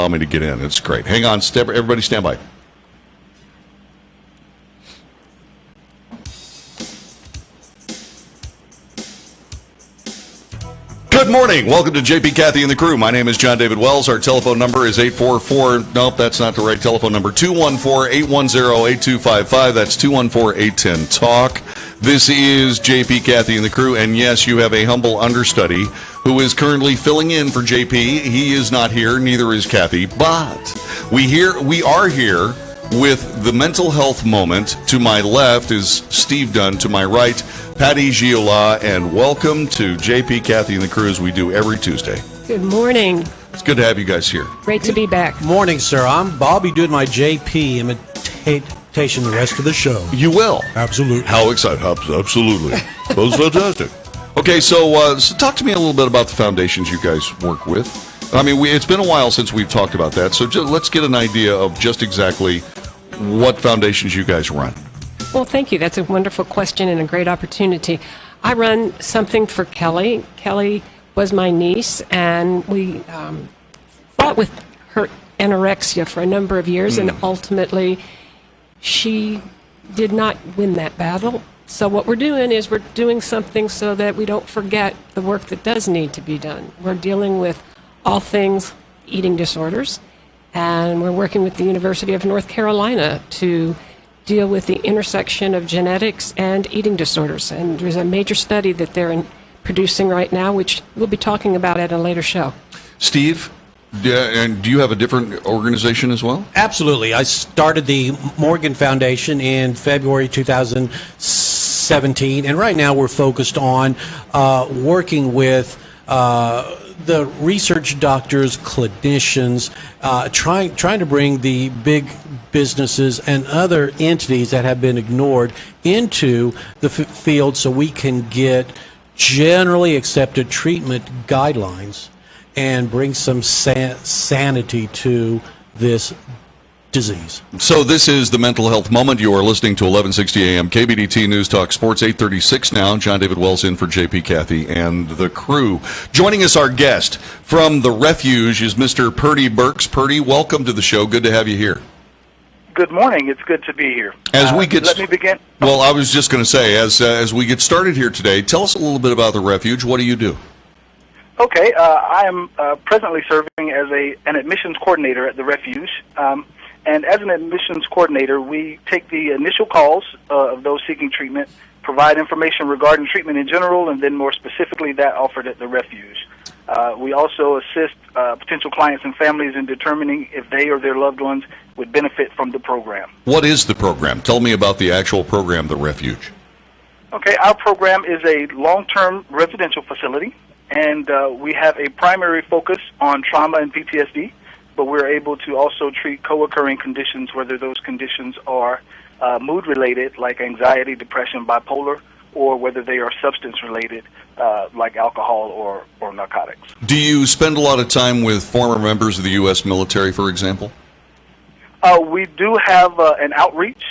allow me to get in. It's great. Hang on, everybody stand by. Good morning. Welcome to JP, Kathy, and the crew. My name is John David Wells. Our telephone number is 844. Nope, that's not the right telephone number. 214-810-8255. That's 214-810-TALK. This is JP, Kathy, and the crew. And yes, you have a humble understudy who is currently filling in for JP. He is not here. Neither is Kathy. But we are here with the mental health moment. To my left is Steve Dunn. To my right, Purdie, and welcome to JP, Kathy, and the crew, as we do every Tuesday. Good morning. It's good to have you guys here. Great to be back. Morning, sir. I'll be doing my JP imitation the rest of the show. You will? Absolutely. How excited? Absolutely. That was fantastic. Okay, so talk to me a little bit about the foundations you guys work with. I mean, it's been a while since we've talked about that, so let's get an idea of just exactly what foundations you guys run. Well, thank you. That's a wonderful question and a great opportunity. I run something for Kelly. Kelly was my niece, and we fought with her anorexia for a number of years, and ultimately she did not win that battle. So what we're doing is we're doing something so that we don't forget the work that does need to be done. We're dealing with all things eating disorders, and we're working with the University of North Carolina to deal with the intersection of genetics and eating disorders. And there's a major study that they're producing right now, which we'll be talking about at a later show. Steve, and do you have a different organization as well? Absolutely. I started the Morgan Foundation in February 2017, and right now we're focused on working with the research doctors, clinicians, trying to bring the big businesses and other entities that have been ignored into the field so we can get generally accepted treatment guidelines and bring some sanity to this disease. So this is the Mental Health Moment. You are listening to 1160 AM KBDT News Talk Sports, 836 now. John David Wells in for JP, Kathy, and the crew. Joining us, our guest from the Refuge is Mr. Purdie Burkes. Purdie, welcome to the show. Good to have you here. Good morning. It's good to be here. As we get, let me begin. Well, I was just going to say, as we get started here today, tell us a little bit about the Refuge. What do you do? Okay, I am presently serving as an admissions coordinator at the Refuge. And as an admissions coordinator, we take the initial calls of those seeking treatment, provide information regarding treatment in general, and then more specifically that offered at the Refuge. We also assist potential clients and families in determining if they or their loved ones would benefit from the program. What is the program? Tell me about the actual program, the Refuge. Okay, our program is a long-term residential facility, and we have a primary focus on trauma and PTSD, but we're able to also treat co-occurring conditions, whether those conditions are mood-related, like anxiety, depression, bipolar, or whether they are substance-related, like alcohol or narcotics. Do you spend a lot of time with former members of the U.S. military, for example? We do have an outreach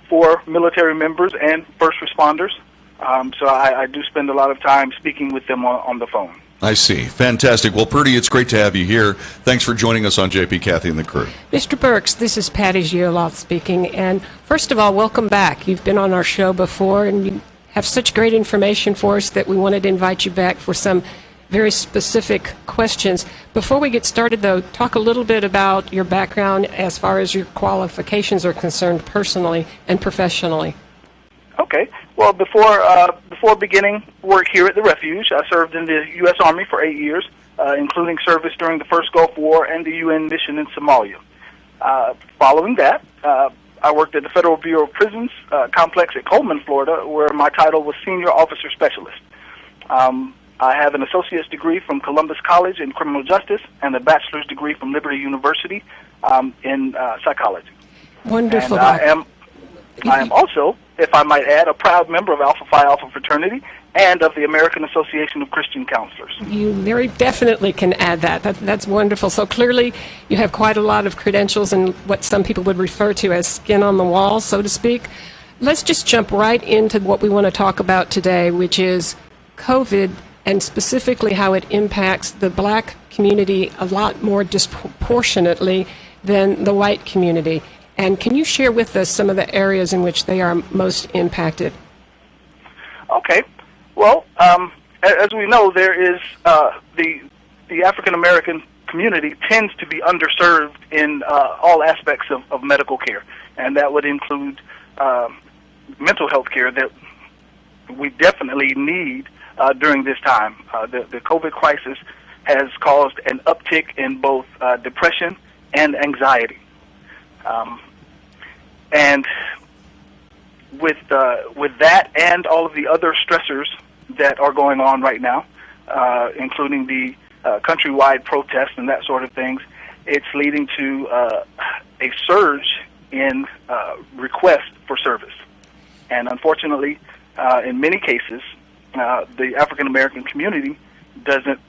for military members and first responders, so I do spend a lot of time speaking with them on the phone. I see. Fantastic. Well, Purdie, it's great to have you here. Thanks for joining us on JP, Kathy, and the crew. Mr. Burkes, this is Purdie Gioloff speaking. And first of all, welcome back. You've been on our show before, and you have such great information for us that we wanted to invite you back for some very specific questions. Before we get started, though, talk a little bit about your background as far as your qualifications are concerned personally and professionally. Okay. Well, before beginning work here at the Refuge, I served in the U.S. Army for 8 years, including service during the first Gulf War and the UN mission in Somalia. Following that, I worked at the Federal Bureau of Prisons complex at Coleman, Florida, where my title was Senior Officer Specialist. I have an associate's degree from Columbus College in criminal justice and a bachelor's degree from Liberty University in psychology. Wonderful. And I am also, if I might add, a proud member of Alpha Phi Alpha fraternity and of the American Association of Christian Counselors. You very definitely can add that. That's wonderful. So clearly you have quite a lot of credentials and what some people would refer to as skin on the wall, so to speak. Let's just jump right into what we want to talk about today, which is COVID and specifically how it impacts the black community a lot more disproportionately than the white community. And can you share with us some of the areas in which they are most impacted? Okay. Well, as we know, there is the African American community tends to be underserved in all aspects of medical care, and that would include mental health care that we definitely need during this time. The COVID crisis has caused an uptick in both depression and anxiety, and with that and all of the other stressors that are going on right now, including the countrywide protests and that sort of things, it's leading to a surge in requests for service. And unfortunately, in many cases, the African American community doesn't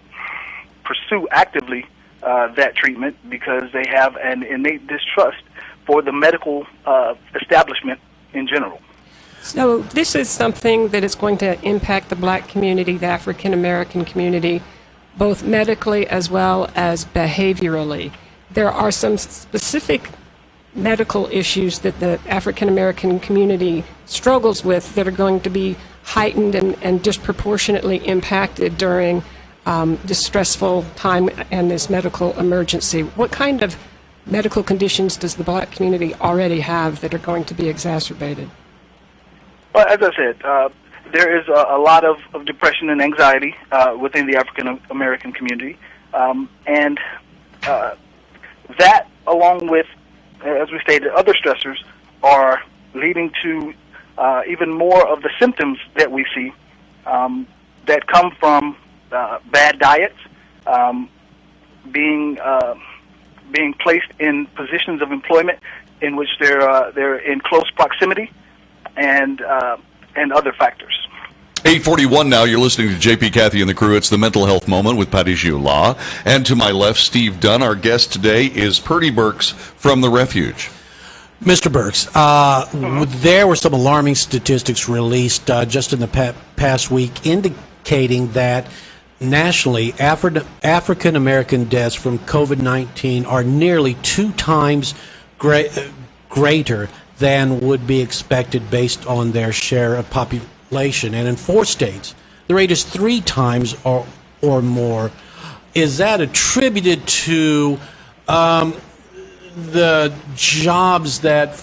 pursue actively that treatment because they have an innate distrust for the medical establishment in general. So this is something that is going to impact the black community, the African American community, both medically as well as behaviorally. There are some specific medical issues that the African American community struggles with that are going to be heightened and disproportionately impacted during this stressful time and this medical emergency. What kind of medical conditions does the black community already have that are going to be exacerbated? Well, as I said, there is a lot of depression and anxiety within the African American community, and that, along with, as we stated, other stressors, are leading to even more of the symptoms that we see that come from bad diets, being placed in positions of employment in which they're in close proximity, and other factors. 8:41 now. You're listening to JP, Kathy, and the crew. It's the Mental Health Moment with Purdie. And to my left, Steve Dunn. Our guest today is Purdie Burkes from the Refuge. Mr. Burkes, there were some alarming statistics released just in the past week indicating that nationally, African American deaths from COVID-19 are nearly 2 times greater than would be expected based on their share of population. And in 4 states, the rate is 3 times or more. Is that attributed to the jobs that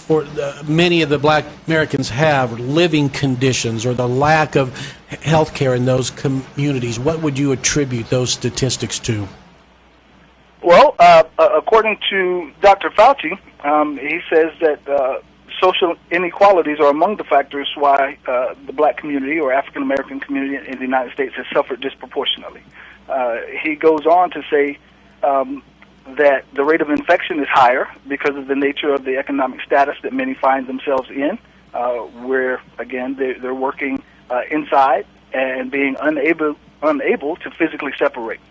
many of the black Americans have, living conditions, or the lack of health care in those communities? What would you attribute those statistics to? Well, according to Dr. Fauci, he says that social inequalities are among the factors why the black community or African American community in the United States has suffered disproportionately. He goes on to say that the rate of infection is higher because of the nature of the economic status that many find themselves in, where, again, they're working inside and being unable to physically separate.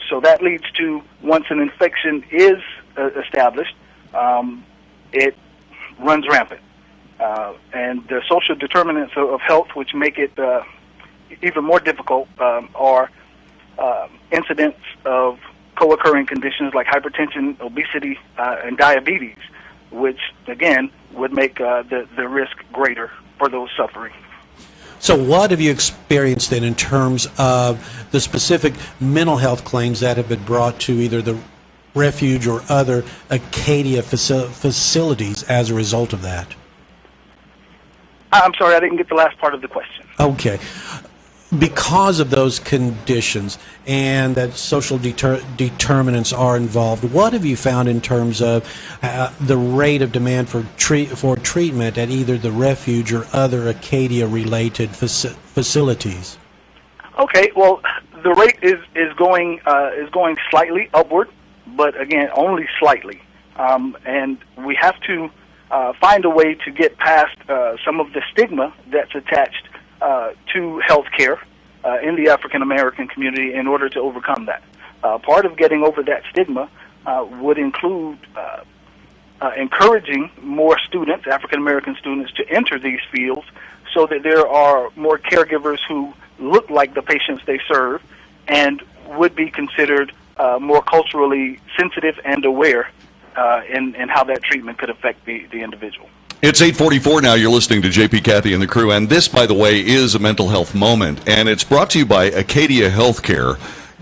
So that leads to, once an infection is established, it runs rampant. And the social determinants of health, which make it even more difficult, are incidents of co-occurring conditions like hypertension, obesity, and diabetes, which, again, would make the risk greater for those suffering. So what have you experienced then in terms of the specific mental health claims that have been brought to either the Refuge or other Acadia facilities as a result of that? I'm sorry, I didn't get the last part of the question. Okay. Because of those conditions and that social determinants are involved, what have you found in terms of the rate of demand for treatment at either the Refuge or other Acadia-related facilities? Okay, well, the rate is going slightly upward, but again, only slightly, and we have to find a way to get past some of the stigma that's attached to health care in the African American community in order to overcome that. Part of getting over that stigma would include encouraging more students, African American students, to enter these fields so that there are more caregivers who look like the patients they serve and would be considered more culturally sensitive and aware in how that treatment could affect the individual. It's 8:44 now. You're listening to JP, Kathy, and the crew. And this, by the way, is a mental health moment. And it's brought to you by Acadia Healthcare.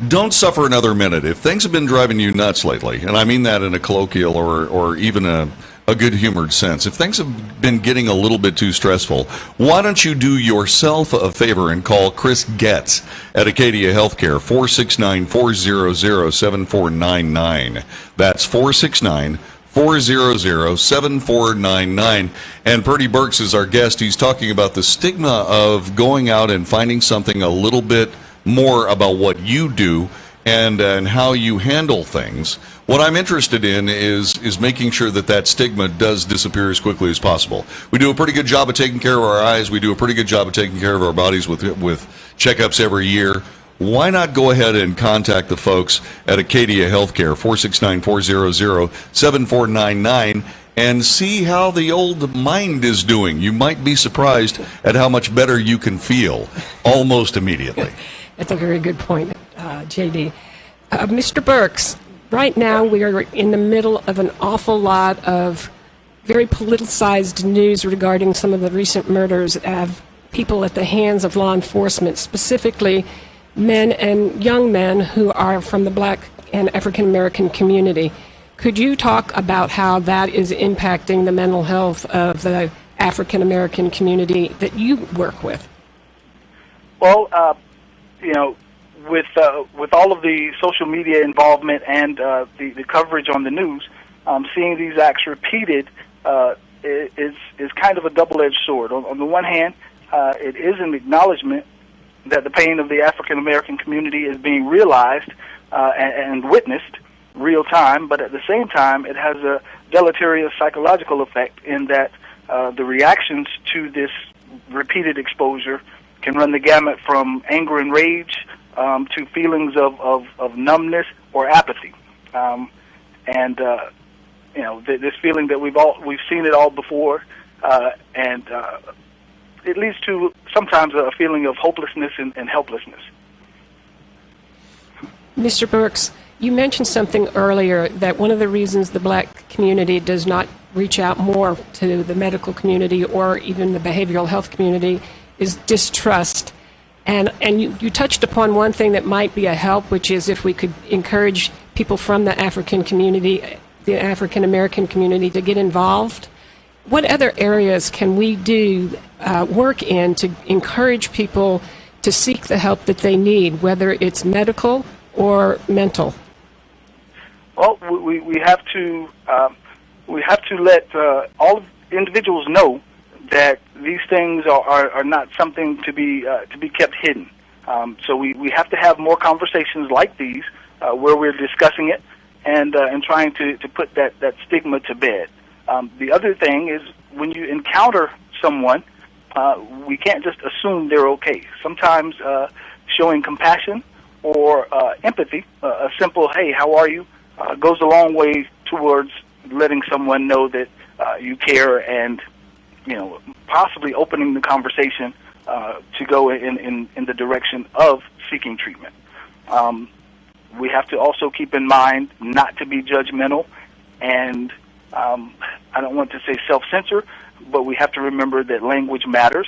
Don't suffer another minute. If things have been driving you nuts lately, and I mean that in a colloquial or even a good-humored sense, if things have been getting a little bit too stressful, why don't you do yourself a favor and call Chris Getz at Acadia Healthcare, 469-400-7499. That's 469-400-7499. And Purdie Burkes is our guest. He's talking about the stigma of going out and finding something a little bit more about what you do and how you handle things. What I'm interested in is making sure that stigma does disappear as quickly as possible. We do a pretty good job of taking care of our eyes. We do a pretty good job of taking care of our bodies with checkups every year. Why not go ahead and contact the folks at Acadia Healthcare, 469-400-7499, and see how the old mind is doing. You might be surprised at how much better you can feel almost immediately. That's a very good point, JD. Mr. Burkes, right now we are in the middle of an awful lot of very politicized news regarding some of the recent murders of people at the hands of law enforcement, specifically men and young men who are from the Black and African American community. Could you talk about how that is impacting the mental health of the African American community that you work with? Well, with all of the social media involvement and the coverage on the news, seeing these acts repeated is kind of a double-edged sword. On the one hand, it is an acknowledgement that the pain of the African American community is being realized and witnessed real time, but at the same time, it has a deleterious psychological effect in that the reactions to this repeated exposure can run the gamut from anger and rage to feelings of numbness or apathy, this feeling that we've seen it all before, and it leads to sometimes a feeling of hopelessness and helplessness. Mr. Burkes, you mentioned something earlier that one of the reasons the Black community does not reach out more to the medical community or even the behavioral health community is distrust. And you touched upon one thing that might be a help, which is if we could encourage people from the African community, the African American community, to get involved. What other areas can we do work in to encourage people to seek the help that they need, whether it's medical or mental? Well, we have to let all individuals know that these things are not something to be kept hidden. So we have to have more conversations like these where we're discussing it and trying to put that stigma to bed. The other thing is when you encounter someone, we can't just assume they're okay. Sometimes showing compassion or empathy, a simple "Hey, how are you?" goes a long way towards letting someone know that you care and possibly opening the conversation to go in the direction of seeking treatment. We have to also keep in mind not to be judgmental, and I don't want to say self-censor, but we have to remember that language matters.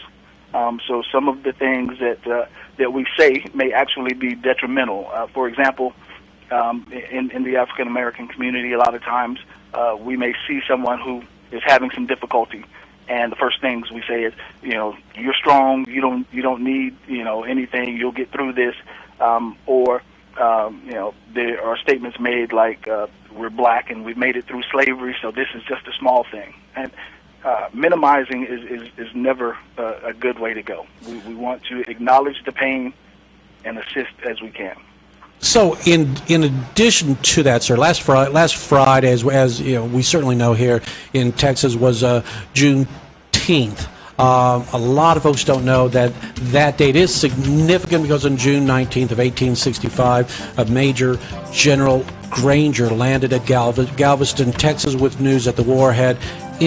So some of the things that we say may actually be detrimental. For example, in the African American community, a lot of times we may see someone who is having some difficulty, and the first things we say is, you're strong. You don't need anything. You'll get through this. There are statements made like we're black and we've made it through slavery, so this is just a small thing. And minimizing is never a good way to go. We want to acknowledge the pain and assist as we can. So, in addition to that, sir, last Friday, as we certainly know here in Texas, was Juneteenth. A lot of folks don't know that date is significant because on June 19th of 1865, a Major General Granger landed at Galveston, Texas, with news that the war had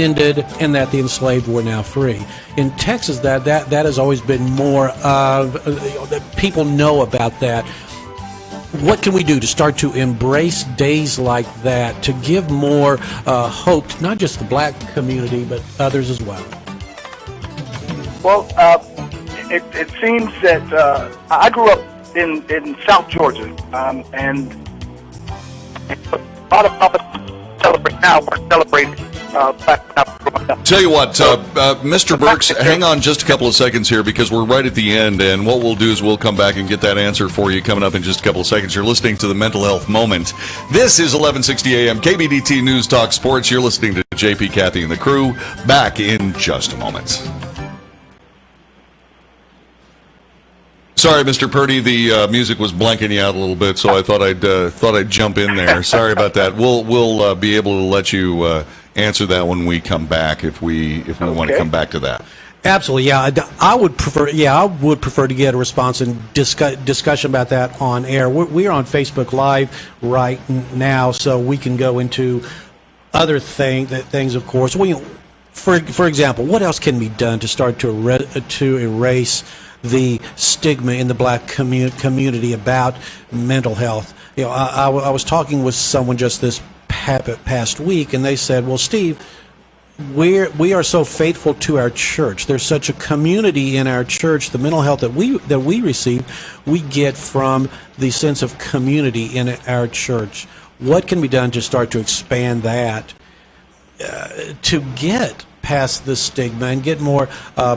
ended and that the enslaved were now free. In Texas, that has always been more of that people know about that. What can we do to start to embrace days like that, to give more hope to not just the black community but others as well? Well, it seems that I grew up in South Georgia, and a lot of Papas celebrate now. We're celebrating Black. Tell you what, Mr. Burkes, hang on just a couple of seconds here because we're right at the end, and what we'll do is we'll come back and get that answer for you coming up in just a couple of seconds. You're listening to the Mental Health Moment. This is 1160 AM KBDT News Talk Sports. You're listening to JP, Kathy, and the crew. Back in just a moment. Sorry, Mr. Purdie, the music was blanking you out a little bit, so I thought I'd jump in there. Sorry about that. We'll be able to let you answer that when we come back if we want to come back to that. Absolutely, yeah. I would prefer to get a response and discussion about that on air. We're on Facebook Live right now, so we can go into other things. Of course, for example, what else can be done to start to erase the stigma in the black community about mental health? I was talking with someone just this past week, and they said, "Well, Steve, we are so faithful to our church. There's such a community in our church. The mental health that we receive, we get from the sense of community in our church. What can be done to start to expand that to get past the stigma and get more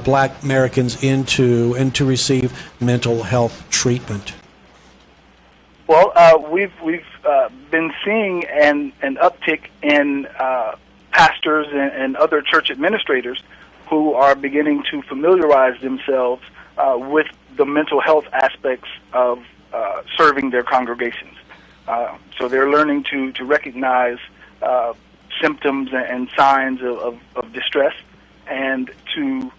black Americans into and to receive mental health treatment?" Well, we've been seeing an uptick in pastors and other church administrators who are beginning to familiarize themselves with the mental health aspects of serving their congregations. So they're learning to recognize symptoms and signs of distress, and to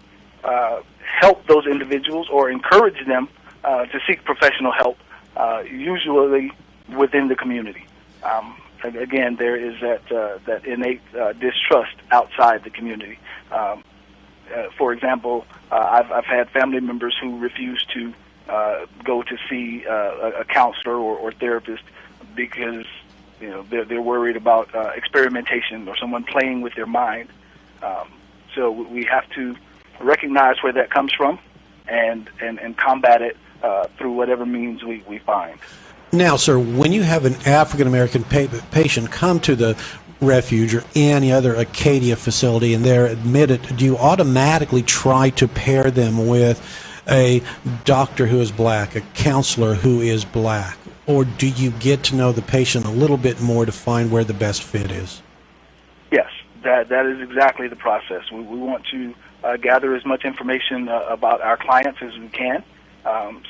help those individuals or encourage them to seek professional help, usually within the community. Again, there is that innate distrust outside the community. For example, I've had family members who refuse to go to see a counselor or therapist because they're worried about experimentation or someone playing with their mind. So we have to recognize where that comes from and combat it through whatever means we find. Now, sir, when you have an African-American patient come to the Refuge or any other Acadia facility and they're admitted, do you automatically try to pair them with a doctor who is black, a counselor who is black? Or do you get to know the patient a little bit more to find where the best fit is? Yes, that is exactly the process. We want to gather as much information about our clients as we can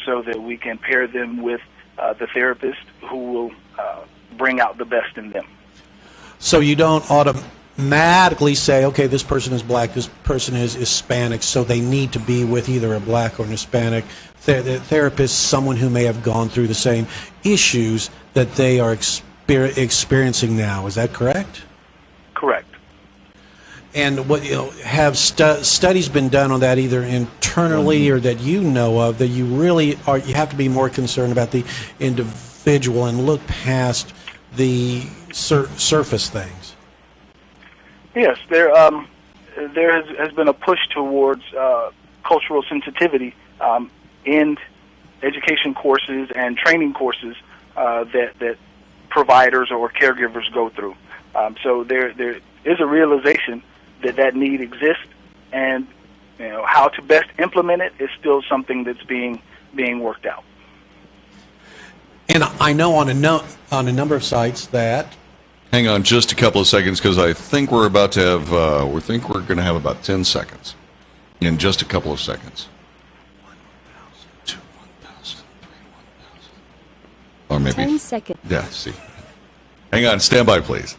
so that we can pair them with the therapist who will bring out the best in them. So you don't automatically say, okay, this person is black, this person is Hispanic, so they need to be with either a black or an Hispanic therapist, someone who may have gone through the same issues that they are experiencing now. Is that correct? Correct. And what have studies been done on that, either internally or that you know of, that you really you have to be more concerned about the individual and look past the surface things? Yes, there has been a push towards cultural sensitivity in education courses and training courses that providers or caregivers go through. So there is a realization that need exists, and how to best implement it is still something that's being worked out. And I know on a number of sites that. Hang on just a couple of seconds, because I think we're about to have. We're going to have about 10 seconds. In just a couple of seconds. 1,000, 2, 1,000, 3, 1,000. Or maybe 10 seconds. Yeah. See. Hang on. Stand by, please.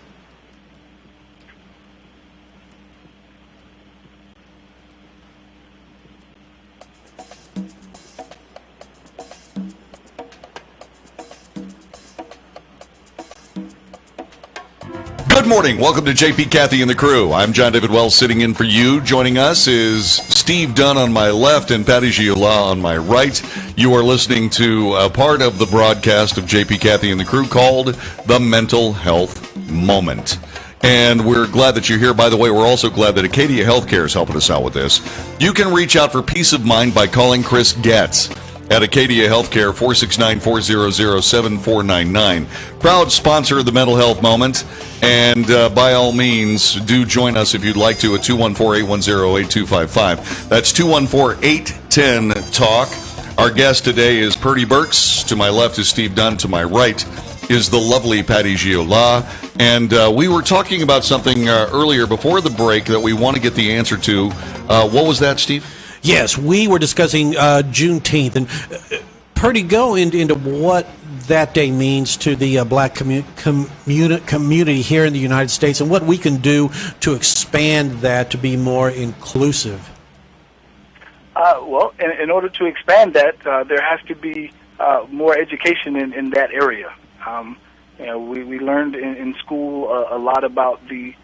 Good morning. Welcome to JP, Kathy, and the crew. I'm John David Wells sitting in for you. Joining us is Steve Dunn on my left and Patti Giola on my right. You are listening to a part of the broadcast of JP, Kathy, and the crew called The Mental Health Moment. And we're glad that you're here. By the way, we're also glad that Acadia Healthcare is helping us out with this. You can reach out for peace of mind by calling Chris Getz at Acadia Healthcare, 469-400-7499. Proud sponsor of the Mental Health Moment. And by all means, do join us if you'd like to at 214-810-8255. That's 214-810-TALK. Our guest today is Purdie Burkes. To my left is Steve Dunn. To my right is the lovely Patti Giola. And we were talking about something earlier before the break that we want to get the answer to. What was that, Steve? Yes, we were discussing Juneteenth. And Purdie, go into what that day means to the black community here in the United States and what we can do to expand that to be more inclusive. Well, in order to expand that, there has to be more education in that area. We learned in school a lot about the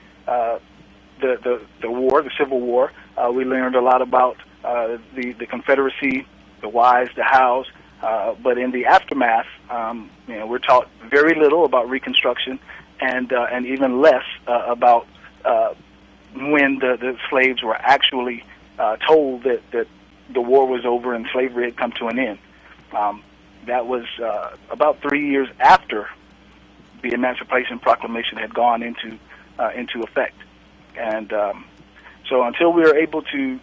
war, the Civil War. We learned a lot about the Confederacy, the whys, the hows. But in the aftermath, we're taught very little about Reconstruction, and even less about when the slaves were actually told that the war was over and slavery had come to an end. That was about 3 years after the Emancipation Proclamation had gone into effect, and so until we are able to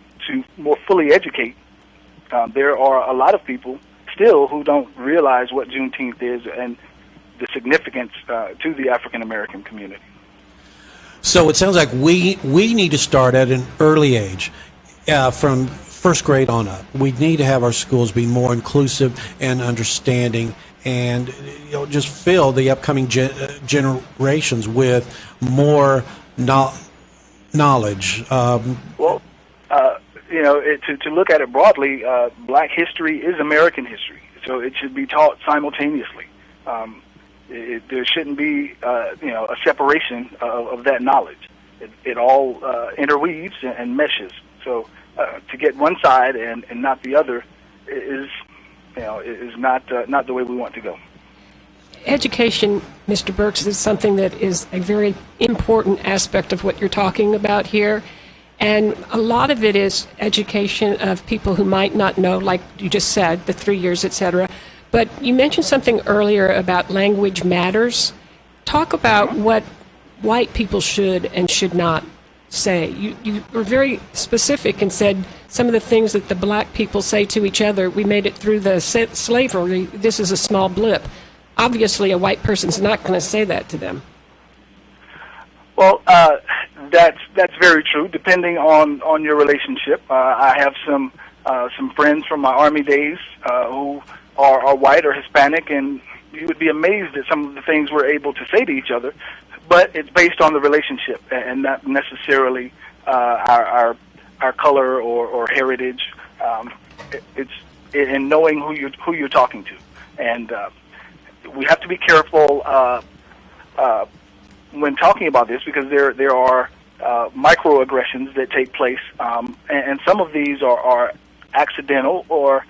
more fully educate, there are a lot of people still who don't realize what Juneteenth is and the significance to the African American community. So it sounds like we need to start at an early age, from first grade on up. We need to have our schools be more inclusive and understanding, and just fill the upcoming generations with more knowledge. To look at it broadly, black history is American history, so it should be taught simultaneously. There shouldn't be, a separation of that knowledge. It all interweaves and meshes. So to get one side and not the other is not the way we want to go. Education, Mr. Burkes, is something that is a very important aspect of what you're talking about here. And a lot of it is education of people who might not know, like you just said, the 3 years, et cetera. But you mentioned something earlier about language matters. Talk about what white people should and should not say. You were very specific and said some of the things that the black people say to each other, we made it through the slavery, this is a small blip. Obviously, a white person's not going to say that to them. Well, that's very true. Depending on your relationship, I have some friends from my Army days who are white or Hispanic, and you would be amazed at some of the things we're able to say to each other. But it's based on the relationship and not necessarily our color or heritage. It's in knowing who you're talking to, and we have to be careful when talking about this, because there are microaggressions that take place, and some of these are accidental or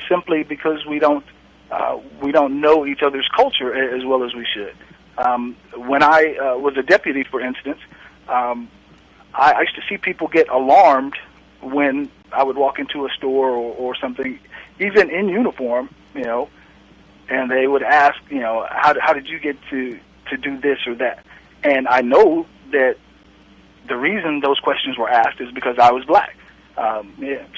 simply because we don't know each other's culture as well as we should. When I was a deputy, for instance, I used to see people get alarmed when I would walk into a store or something, even in uniform, and they would ask, how did you get to do this or that? And I know that the reason those questions were asked is because I was black.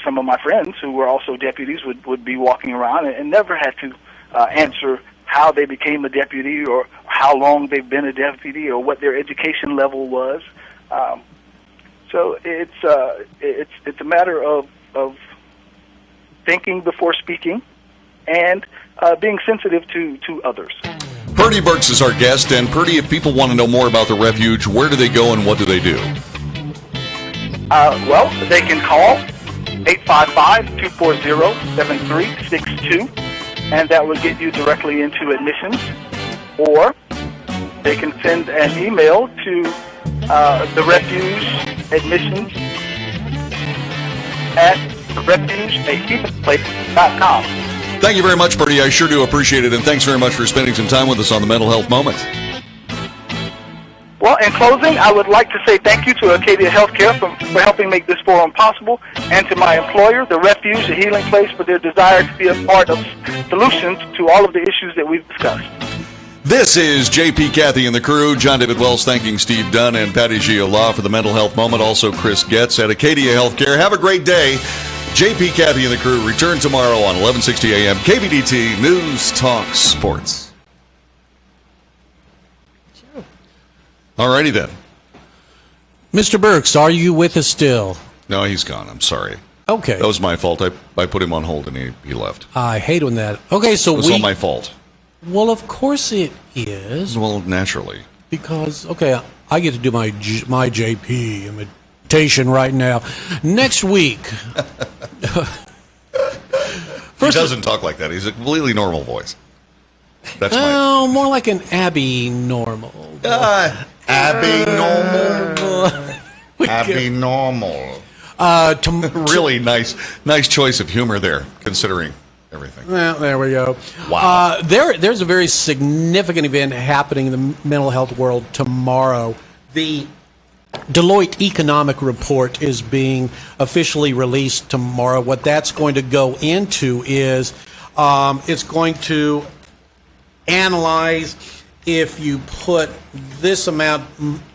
Some of my friends who were also deputies would be walking around and never had to answer how they became a deputy or how long they've been a deputy or what their education level was. So it's a matter of thinking before speaking and being sensitive to others. Purdie Burkes is our guest, and Purdie, if people want to know more about the Refuge, where do they go and what do they do? Well, they can call 855-240-7362, and that will get you directly into admissions. Or they can send an email to the Refuge admissions at refugeahealingplace.com. Thank you very much, Purdie. I sure do appreciate it, and thanks very much for spending some time with us on the Mental Health Moment. Well, in closing, I would like to say thank you to Acadia Healthcare for helping make this forum possible, and to my employer, the Refuge, a healing place, for their desire to be a part of solutions to all of the issues that we've discussed. This is JP, Kathy, and the crew. John David Wells thanking Steve Dunn and Patty Giola for the Mental Health Moment. Also, Chris Getz at Acadia Healthcare. Have a great day. JP, Kathy, and the crew return tomorrow on 1160 a.m. KBDT News Talk Sports. Alrighty then. Mr. Burkes, are you with us still? No, he's gone. I'm sorry. Okay. That was my fault. I put him on hold and he left. I hate when that. Okay, so It was all my fault. Well, of course it is. Well, naturally. Because, okay, I get to do my JP imitation right now. Next week. He doesn't talk like that. He's a completely normal voice. That's Oh, more like an Abby normal. Abby normal. Abby normal. Really nice choice of humor there, considering everything. Well, there we go. Wow. There's a very significant event happening in the mental health world tomorrow. The Deloitte Economic Report is being officially released tomorrow. What that's going to go into is it's going to analyze if you put this amount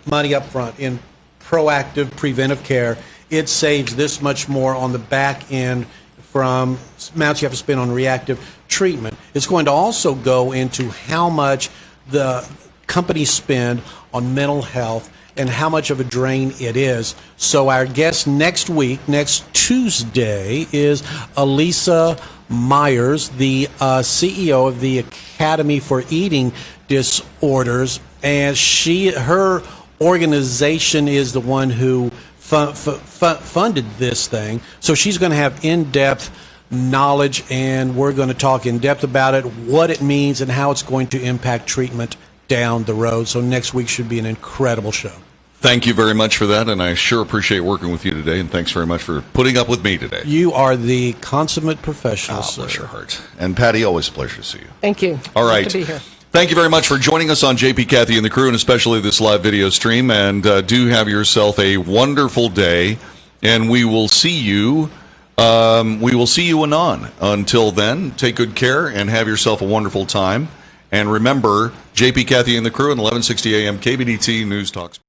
money up front in proactive preventive care, it saves this much more on the back end from amounts you have to spend on reactive treatment. It's going to also go into how much the companies spend on mental health and how much of a drain it is. So our guest next week, next Tuesday, is Elisa Myers, the CEO of the Academy for Eating Disorders, and her organization is the one who funded this thing. So she's going to have in-depth knowledge, and we're going to talk in depth about it, what it means, and how it's going to impact treatment down the road. So next week should be an incredible show. Thank you very much for that, and I sure appreciate working with you today, and thanks very much for putting up with me today. You are the consummate professional, sir. Bless your heart. And Patty, always a pleasure to see you. Thank you. All right. Good to be here. Thank you very much for joining us on JP, Kathy, and the crew, and especially this live video stream. And do have yourself a wonderful day, and we will see you. Anon. Until then, take good care and have yourself a wonderful time. And remember, JP, Kathy, and the crew, and 1160 a.m. KBDT News Talks.